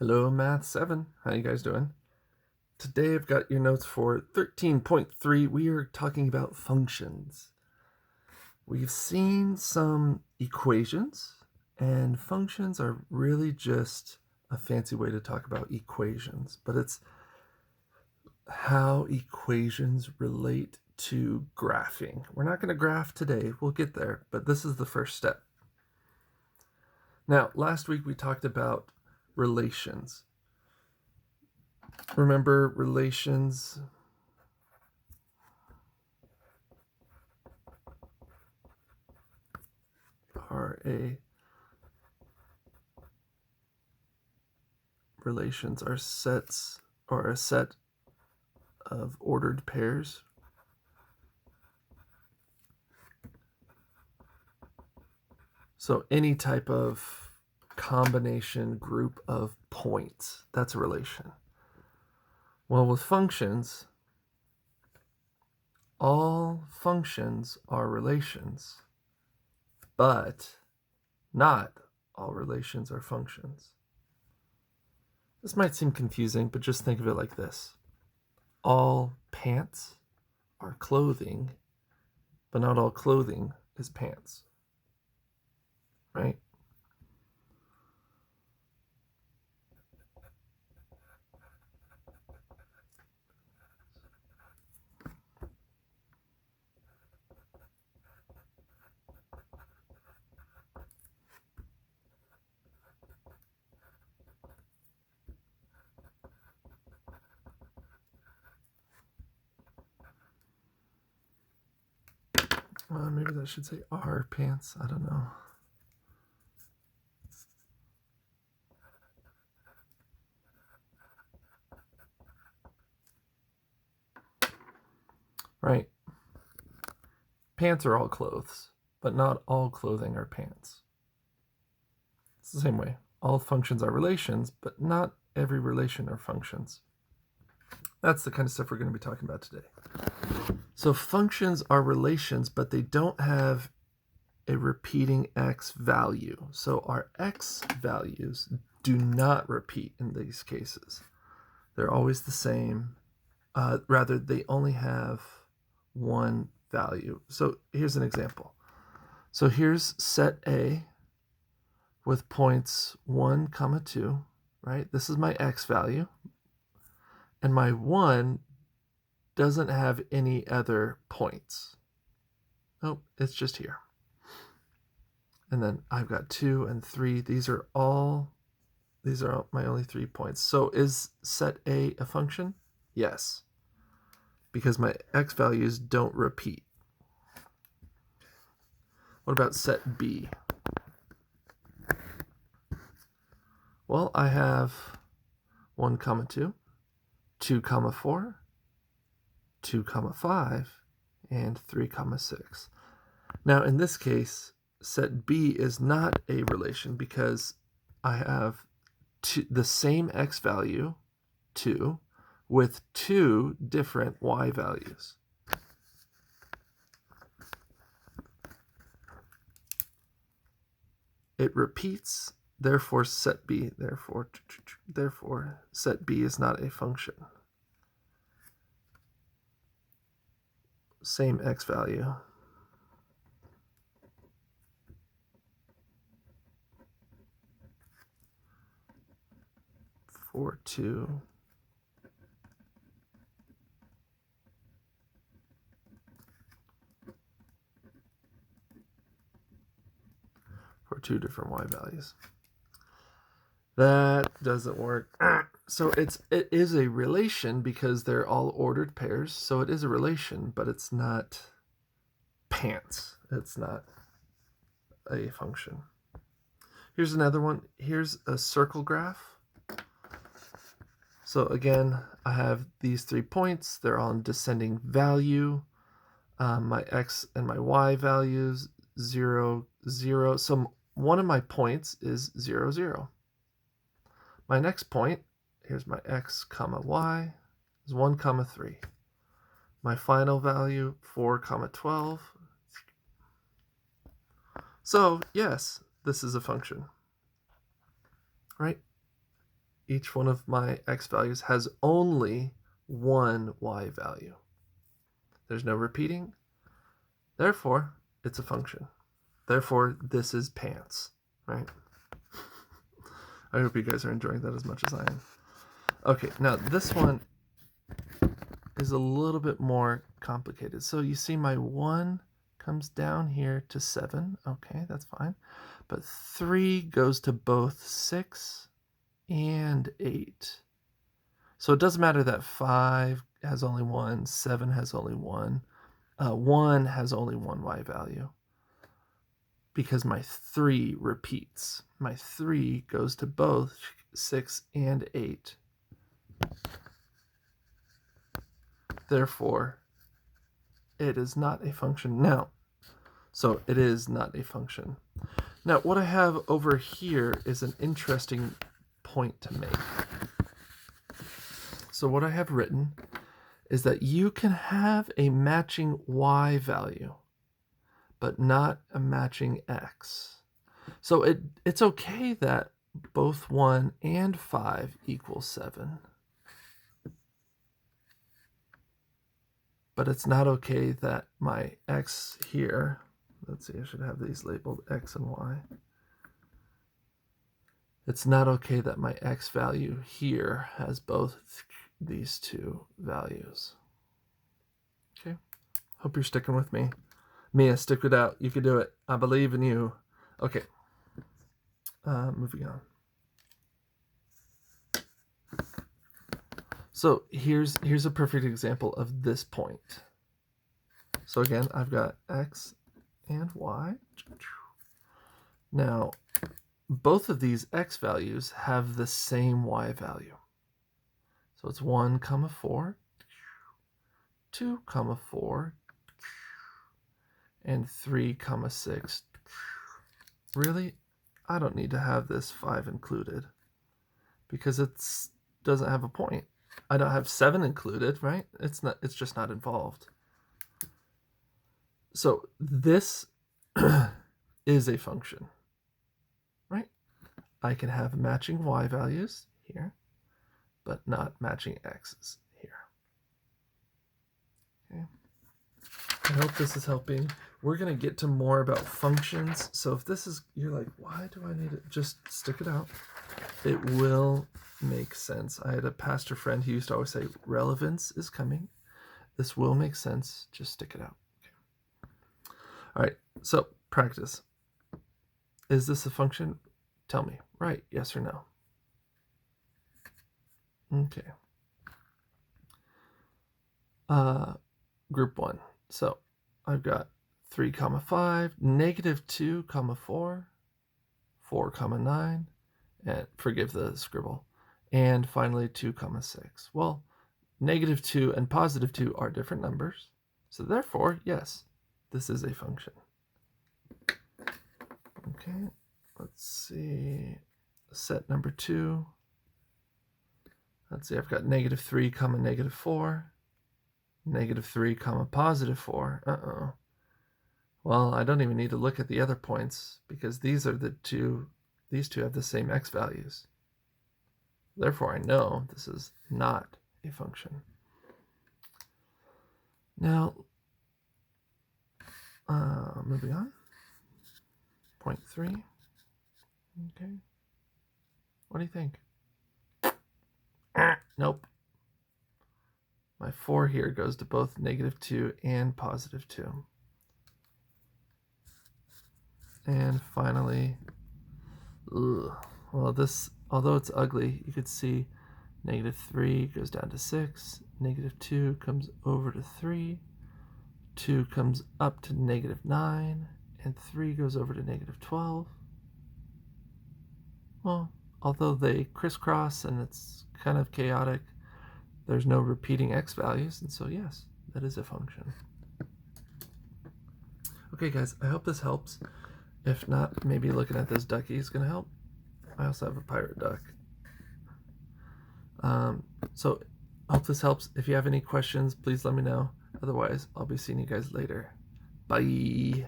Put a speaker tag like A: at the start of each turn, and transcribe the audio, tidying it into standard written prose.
A: Hello, Math 7. How you guys doing? Today I've got your notes for 13.3. We are talking about functions. We've seen some equations, and functions are really just a fancy way to talk about equations, but it's how equations relate to graphing. We're not going to graph today, we'll get there, but this is the first step. Now, last week we talked about relations. Remember, relations relations are sets or a set of ordered pairs. So any type of combination group of points, that's a relation. Well, with functions, all functions are relations, but not all relations are functions. This might seem confusing, but just think of it like this. All pants are clothing, but not all clothing is pants, right? Maybe that should say are pants. I don't know. Right. Pants are all clothes, but not all clothing are pants. It's the same way. All functions are relations, but not every relation are functions. That's the kind of stuff we're going to be talking about today. So functions are relations, but they don't have a repeating x value. So our x values do not repeat in these cases. They're always the same. Rather, they only have one value. So here's an example. So here's set A with points 1, 2, right? This is my x value. And my 1 doesn't have any other points. Nope, it's just here. And then I've got 2 and 3. These are my only 3 points. So is set A a function? Yes, because my x values don't repeat. What about set B? Well, I have 1, 2, 2, 4, 2, 5, and 3, 6. Now, in this case, set B is not a relation because I have the same x value, 2, with 2 different y values. It repeats, therefore set B, therefore set B is not a function. Same x value. For 2. For 2 different y values. That doesn't work. So it is a relation because they're all ordered pairs. So it is a relation, but it's not pants. It's not a function. Here's another one. Here's a circle graph. So again, I have these 3 points. They're all in descending value. My x and my y values, 0, 0. So one of my points is 0, 0. My next point, here's my x comma y, is 1, 3. My final value, 4, 12. So yes, this is a function, right? each one of my x values has only one y value. There's no repeating. Therefore, it's a function. Therefore, this is pants, right? I hope you guys are enjoying that as much as I am. Okay, now this one is a little bit more complicated. So you see my 1 comes down here to 7. Okay, that's fine. But 3 goes to both 6 and 8. So it doesn't matter that 5 has only 1, 7 has only 1. 1 has only one y value because my 3 repeats. My 3 goes to both 6 and 8. Therefore, it is not a function now. So it is not a function. Now, what I have over here is an interesting point to make. So what I have written is that you can have a matching y value, but not a matching x. So it's okay that both 1 and 5 equal 7. But it's not okay that my x here, let's see, I should have these labeled x and y. It's not okay that my x value here has both these two values. Okay, hope you're sticking with me. Mia, stick it out. You can do it. I believe in you. Okay, moving on. So here's a perfect example of this point. So again, I've got x and y. Now, both of these x values have the same y value. So it's 1, 4, 2, 4, and 3, 6. Really? I don't need to have this 5 included because it doesn't have a point. I don't have 7 included, right? It's just not involved. So this is a function, right? I can have matching y values here, but not matching x's here. Okay. I hope this is helping. We're going to get to more about functions. So if this is, you're like, why do I need it? Just stick it out. It will make sense. I had a pastor friend who used to always say, relevance is coming. This will make sense. Just stick it out. Okay. All right. So practice. Is this a function? Tell me. Right. Yes or no. Okay. Group 1. So I've got 3, 5, -2, 4, 4, 9, and forgive the scribble, and finally 2, 6. Well, -2 and +2 are different numbers, so therefore, yes, this is a function. Okay, let's see, set number 2. Let's see, I've got -3, -4, -3, +4. Uh-oh. Well, I don't even need to look at the other points because these two have the same x values. Therefore, I know this is not a function. Now, moving on. Point 3. Okay. What do you think? Nope. My 4 here goes to both -2 and +2. And finally, well, this, although it's ugly, you could see -3 goes down to 6, -2 comes over to 3, 2 comes up to -9, and 3 goes over to -12. Well, although they crisscross and it's kind of chaotic, there's no repeating x values, and so yes, that is a function. Okay, guys, I hope this helps. If not, maybe looking at this ducky is going to help. I also have a pirate duck. So I hope this helps. If you have any questions, please let me know. Otherwise, I'll be seeing you guys later. Bye.